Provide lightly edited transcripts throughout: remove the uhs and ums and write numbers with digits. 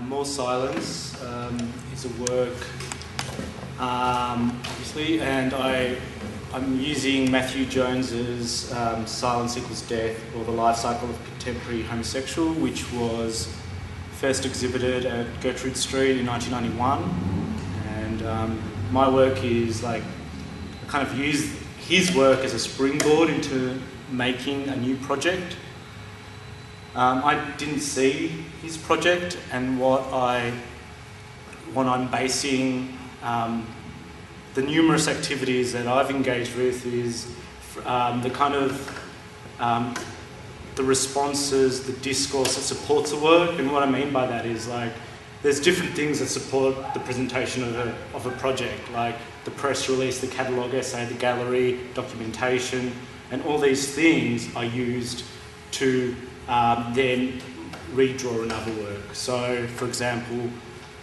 More Silence is a work, obviously, and I'm using Matthew Jones's Silence Equals Death, or The Life Cycle of Contemporary Homosexual, which was first exhibited at Gertrude Street in 1991. And my work is like, I kind of use his work as a springboard into making a new project. I didn't see his project, and what I'm basing the numerous activities that I've engaged with is the kind of the responses, the discourse that supports the work. And what I mean by that is, like, there's different things that support the presentation of a project, like the press release, the catalogue essay, the gallery, documentation, and all these things are used to then redraw another work. So, for example,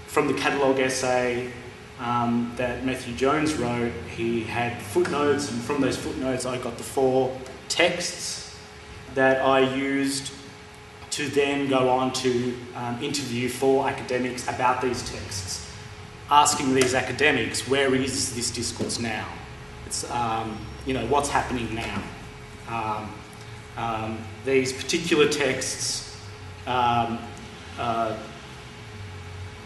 from the catalogue essay that Matthew Jones wrote, he had footnotes, and from those footnotes I got the 4 texts that I used to then go on to interview 4 academics about these texts, asking these academics, where is this discourse now? It's, you know, what's happening now? These particular texts had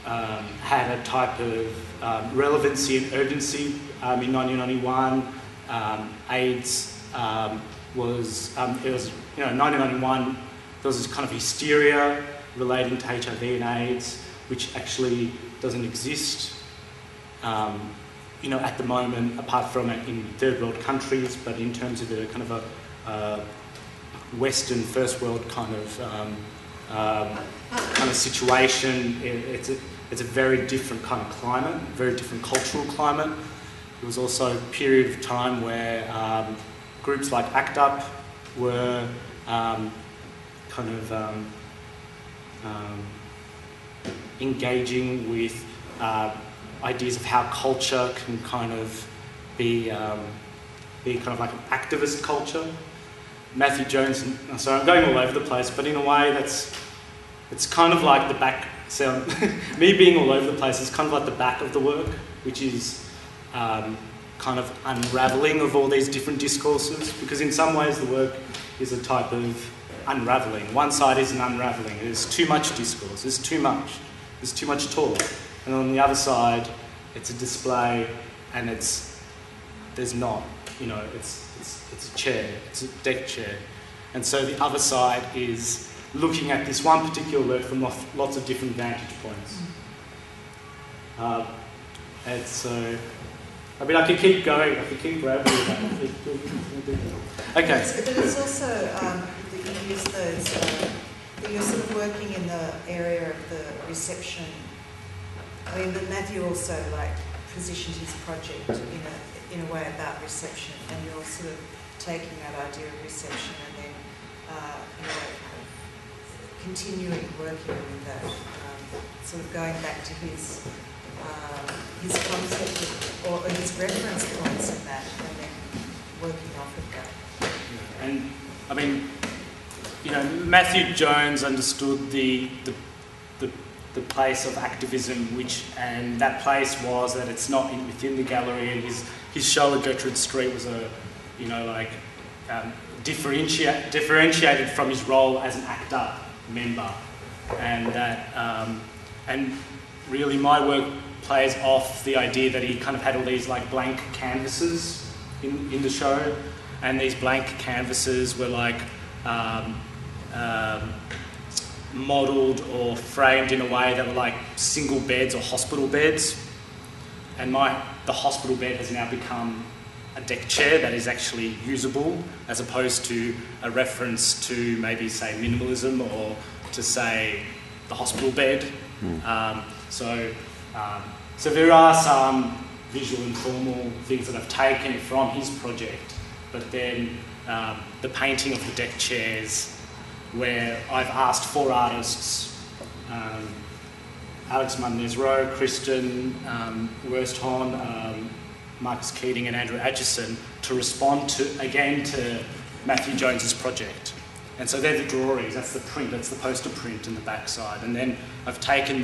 a type of relevancy and urgency in 1991. AIDS was, it was, you know, in 1991, there was this kind of hysteria relating to HIV and AIDS, which actually doesn't exist, you know, at the moment, apart from in third world countries, but in terms of a kind of a Western first world kind of situation, it's a very different kind of climate, very different cultural climate. There was also a period of time where groups like ACT UP were engaging with ideas of how culture can kind of be kind of like an activist culture. Matthew Jones, sorry, I'm going all over the place, but in a way it's kind of like the back, so me being all over the place is kind of like the back of the work, which is kind of unravelling of all these different discourses, because in some ways the work is a type of unravelling. One side is an unravelling, there's too much discourse, there's too much talk, and on the other side it's a display and there's not, you know, it's a chair, it's a deck chair. And so the other side is looking at this one particular work from lots of different vantage points. And so, I mean, I could keep going, I could keep grabbing that. Okay. But it's also that you use those, that you're sort of working in the area of the reception. I mean, but Matthew also positioned his project in a way about reception, and you're sort of taking that idea of reception and then continuing working with that, sort of going back to his concept or his reference points in that, and then working off of that. And I mean, you know, Matthew Jones understood the place of activism, and that place was that it's not within the gallery, and his show at Gertrude Street was differentiated from his role as an ACT UP member, and that and really my work plays off the idea that he kind of had all these blank canvases in the show, and these blank canvases were modelled or framed in a way that were single beds or hospital beds, and the hospital bed has now become a deck chair that is actually usable, as opposed to a reference to maybe say minimalism or to say the hospital bed. So there are some visual and formal things that I've taken from his project, but then the painting of the deck chairs, where I've asked 4 artists, Alex Munez-Rowe, Kristen Worsthorn, Marcus Keating and Andrew Atchison, to respond to Matthew Jones's project. And so they're the drawings, that's the print, that's the poster print in the backside. And then I've taken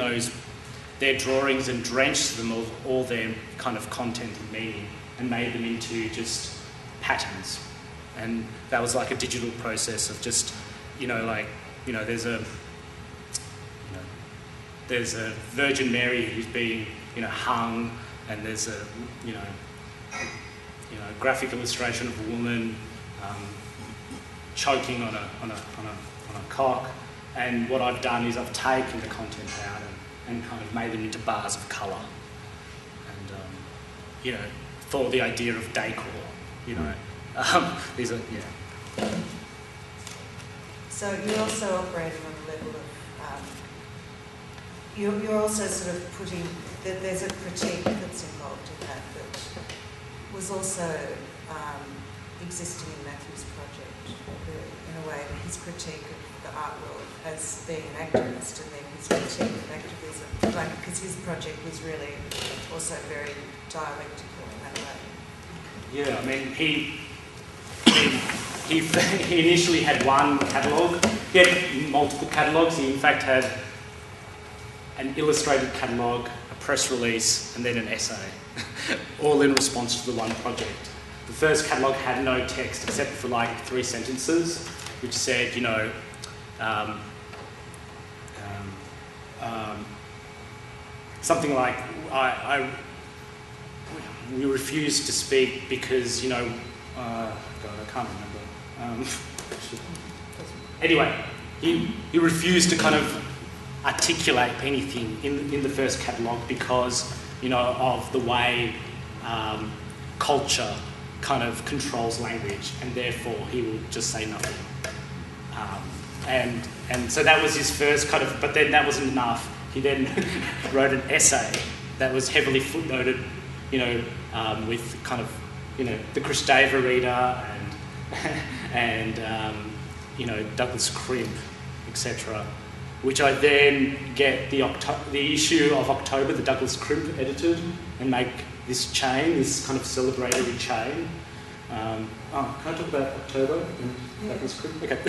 their drawings and drenched them of all their kind of content and meaning and made them into just patterns. And that was like a digital process of just, there's a Virgin Mary who's being, hung, and there's a, graphic illustration of a woman choking on a cock. And what I've done is I've taken the content out and kind of made them into bars of colour. And, for the idea of decor, these are, So you're also operating on a level of, you're also sort of putting, there's a critique that's involved in that was also existing in Matthew's project, in a way, his critique of the art world as being an activist, and then his critique of activism, because his project was really also very dialectical in that way. Yeah, I mean, he initially had one catalogue. He had multiple catalogues. He in fact had an illustrated catalogue, a press release, and then an essay, all in response to the one project. The first catalogue had no text except for like 3 sentences, which said, something like, we refused to speak because, God, I can't remember. Anyway, he refused to kind of articulate anything in the first catalogue because, of the way culture kind of controls language, and therefore he will just say nothing. And so that was his first kind of, but then that wasn't enough. He then wrote an essay that was heavily footnoted, with kind of, the Christava reader and Douglas Crimp, etc. Which I then get the issue of October, the Douglas Crimp edited, and make this chain, this kind of celebratory chain. Can I talk about October and Douglas Crimp? Okay.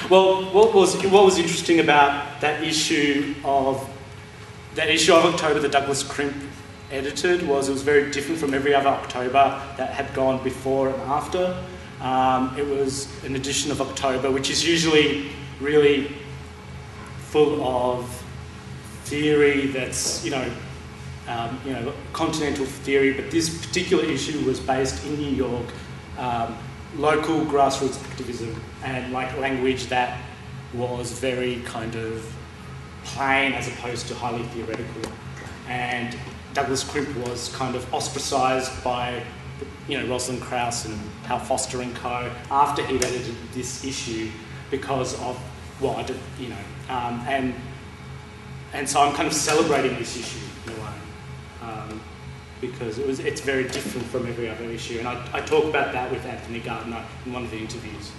Well, what was interesting about that issue of October that Douglas Crimp edited was it was very different from every other October that had gone before and after. It was an edition of October, which is usually really full of theory that's, continental theory, but this particular issue was based in New York, local grassroots activism and like language that was very kind of plain as opposed to highly theoretical. And Douglas Crimp was kind of ostracised by, Rosalind Krauss and Hal Foster and co. after he'd edited this issue because of what, and so I'm kind of celebrating this issue in a way. Because it's very different from every other issue. And I talk about that with Anthony Gardner in one of the interviews.